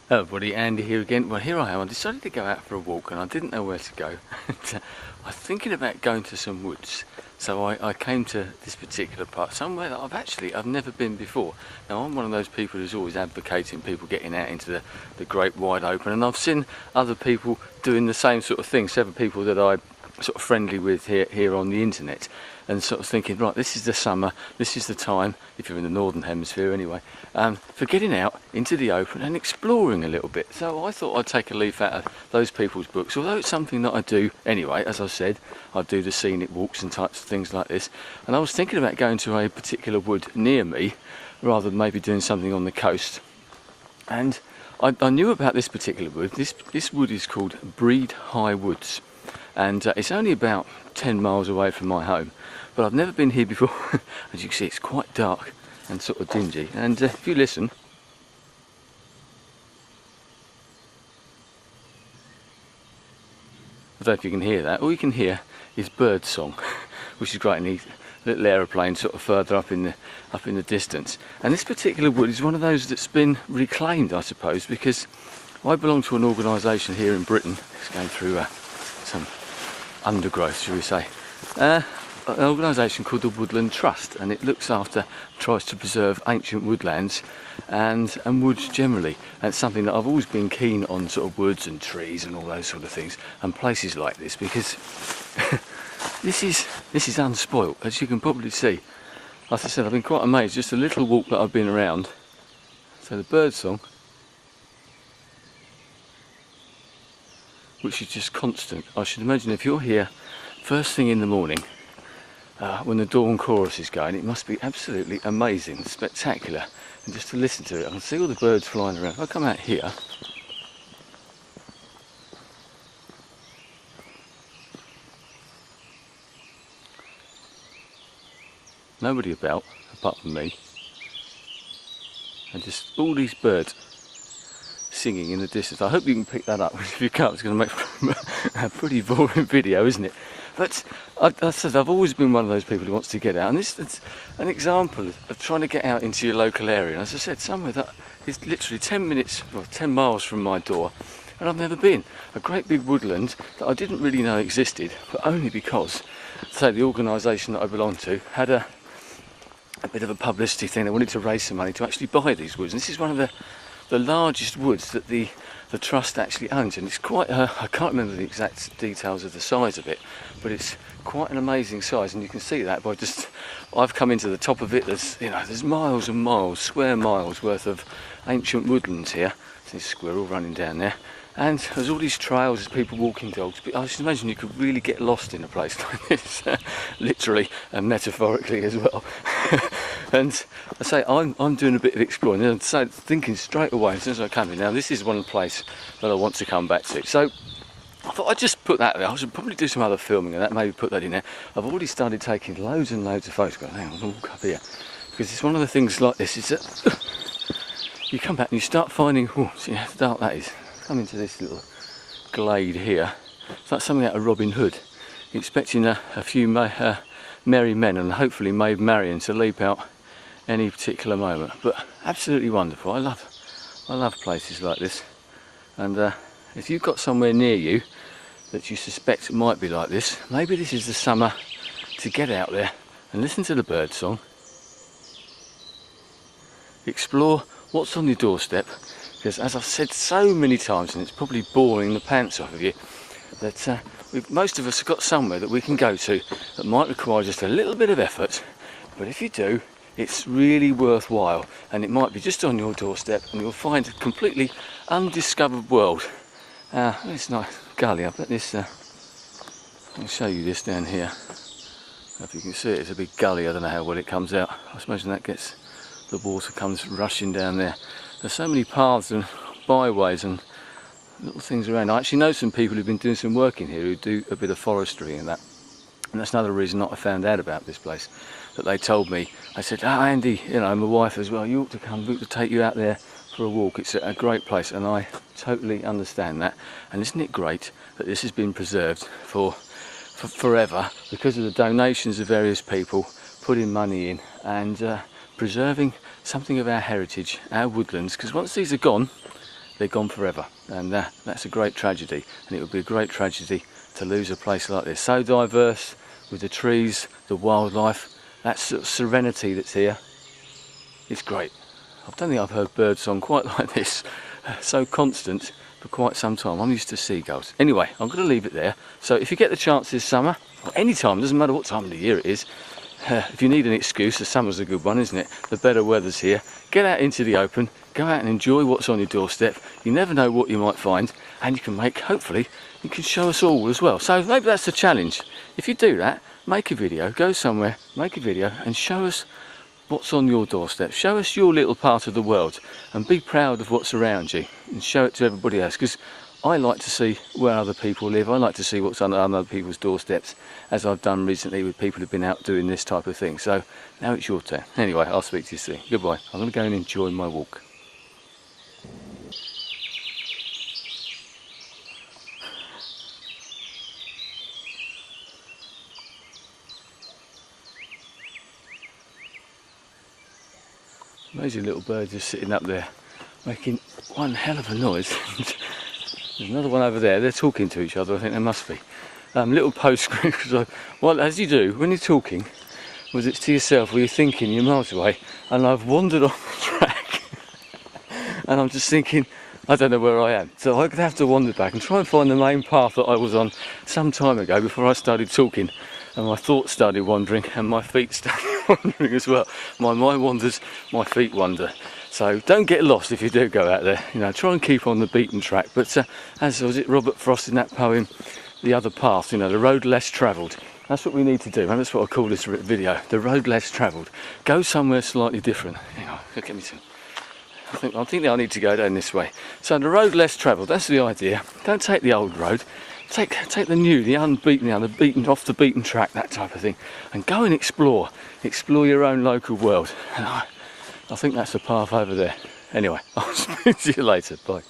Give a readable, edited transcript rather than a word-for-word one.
Hello everybody, Andy here again. Well, here I am. I decided to go out for a walk and I didn't know where to go. I was thinking about going to some woods, so I came to this particular part, somewhere that I've never been before. Now, I'm one of those people who's always advocating people getting out into the great wide open, and I've seen other people doing the same sort of thing, several people that I'm sort of friendly with here on the internet, and sort of thinking, right, this is the summer, this is the time, if you're in the northern hemisphere anyway, for getting out into the open and exploring a little bit. So I thought I'd take a leaf out of those people's books, although it's something that I do anyway. As I said, I do the scenic walks and types of things like this, and I was thinking about going to a particular wood near me rather than maybe doing something on the coast. And I knew about this particular wood. This wood is called Brede High Woods, and it's only about 10 miles away from my home, but I've never been here before. As you can see, it's quite dark and sort of dingy, and if you listen, I don't know if you can hear that. All you can hear is bird song, which is great, and a little aeroplane sort of further up in the distance. And this particular wood is one of those that's been reclaimed, I suppose, because I belong to an organisation here in Britain. It's going through some undergrowth, shall we say, an organisation called the Woodland Trust, and it tries to preserve ancient woodlands and woods generally. And it's something that I've always been keen on, sort of woods and trees and all those sort of things, and places like this, because this is unspoilt, as you can probably see. Like I said, I've been quite amazed, just a little walk that I've been around. So the bird song, which is just constant. I should imagine if you're here first thing in the morning, when the dawn chorus is going, it must be absolutely amazing, spectacular. And just to listen to it, I can see all the birds flying around. If I come out here, nobody about apart from me, and just all these birds singing in the distance. I hope you can pick that up. If you can't, it's going to make a pretty boring video, isn't it? But I said, I've always been one of those people who wants to get out, and this is an example of trying to get out into your local area. And as I said, somewhere that is literally 10 miles from my door, and I've never been. A great big woodland that I didn't really know existed, but only because, say, the organisation that I belong to had a bit of a publicity thing. They wanted to raise some money to actually buy these woods, and this is one of the largest woods that the trust actually owns, and it's quite I can't remember the exact details of the size of it, but it's quite an amazing size, and you can see that by I've come into the top of it. There's miles and miles, square miles worth of ancient woodlands here. There's a squirrel running down there, and there's all these trails, there's people walking dogs. But I should imagine you could really get lost in a place like this, literally and metaphorically as well. And I say, I'm doing a bit of exploring, and so thinking straight away as soon as I come in, now this is one place that I want to come back to. So I thought I'd just put that there. I should probably do some other filming and that, maybe put that in there. I've already started taking loads and loads of photographs. Hang on, I'll walk up here, because it's one of the things like this is that you come back and you start finding, see how dark that is. Come into this little glade here. It's like something out of Robin Hood. You're expecting a few merry men and hopefully Maid Marian to leap out any particular moment. But absolutely wonderful. I love places like this. And if you've got somewhere near you that you suspect might be like this, maybe this is the summer to get out there and listen to the bird song. Explore what's on your doorstep. Because as I've said so many times, and it's probably boring the pants off of you, that most of us have got somewhere that we can go to that might require just a little bit of effort, but if you do, it's really worthwhile, and it might be just on your doorstep, and you'll find a completely undiscovered world. It's a nice gully. I bet this. I'll show you this down here. If you can see it, it's a big gully. I don't know how well it comes out. I suppose the water comes rushing down there. There's so many paths and byways and little things around. I actually know some people who've been doing some work in here who do a bit of forestry and that. And that's another reason that I found out about this place. That they told me, I said, Andy, my wife as well, you ought to come, we ought to take you out there for a walk. It's a great place, and I totally understand that. And isn't it great that this has been preserved for forever because of the donations of various people putting money in and preserving something of our heritage, our woodlands, because once these are gone, they're gone forever, and that's a great tragedy. And it would be a great tragedy to lose a place like this, so diverse, with the trees, the wildlife, that sort of serenity that's here. It's great. I don't think I've heard birdsong quite like this, so constant, for quite some time. I'm used to seagulls. Anyway, I'm going to leave it there. So if you get the chance this summer, or any time, doesn't matter what time of the year it is, if you need an excuse, the summer's a good one, isn't it? The better weather's here. Get out into the open, go out and enjoy what's on your doorstep. You never know what you might find, and you can make, hopefully, you can show us all as well. So maybe that's the challenge. If you do that, make a video, go somewhere, make a video, and show us what's on your doorstep. Show us your little part of the world, and be proud of what's around you, and show it to everybody else, because I like to see where other people live. I like to see what's on other people's doorsteps, as I've done recently with people who've been out doing this type of thing. So now it's your turn. Anyway, I'll speak to you soon. Goodbye. I'm going to go and enjoy my walk. Amazing little bird just sitting up there, making one hell of a noise. There's another one over there. They're talking to each other. I think they must be. Little postscript. Well, as you do when you're talking, was it's to yourself, where you're thinking you're miles away, and I've wandered off the track, and I'm just thinking, I don't know where I am. So I'm going to have to wander back and try and find the main path that I was on some time ago before I started talking, and my thoughts started wandering, and my feet started wandering as well. My mind wanders, my feet wander. So don't get lost if you do go out there. You know, try and keep on the beaten track. But as was it Robert Frost in that poem, The Other Path, you know, the road less travelled. That's what we need to do. And that's what I call this video, the road less travelled. Go somewhere slightly different. You know, look at me. I think I need to go down this way. So the road less travelled, that's the idea. Don't take the old road. Take the new, the unbeaten, the beaten, off the beaten track, that type of thing. And go and explore. Explore your own local world. And I think that's the path over there. Anyway, I'll speak to you later. Bye.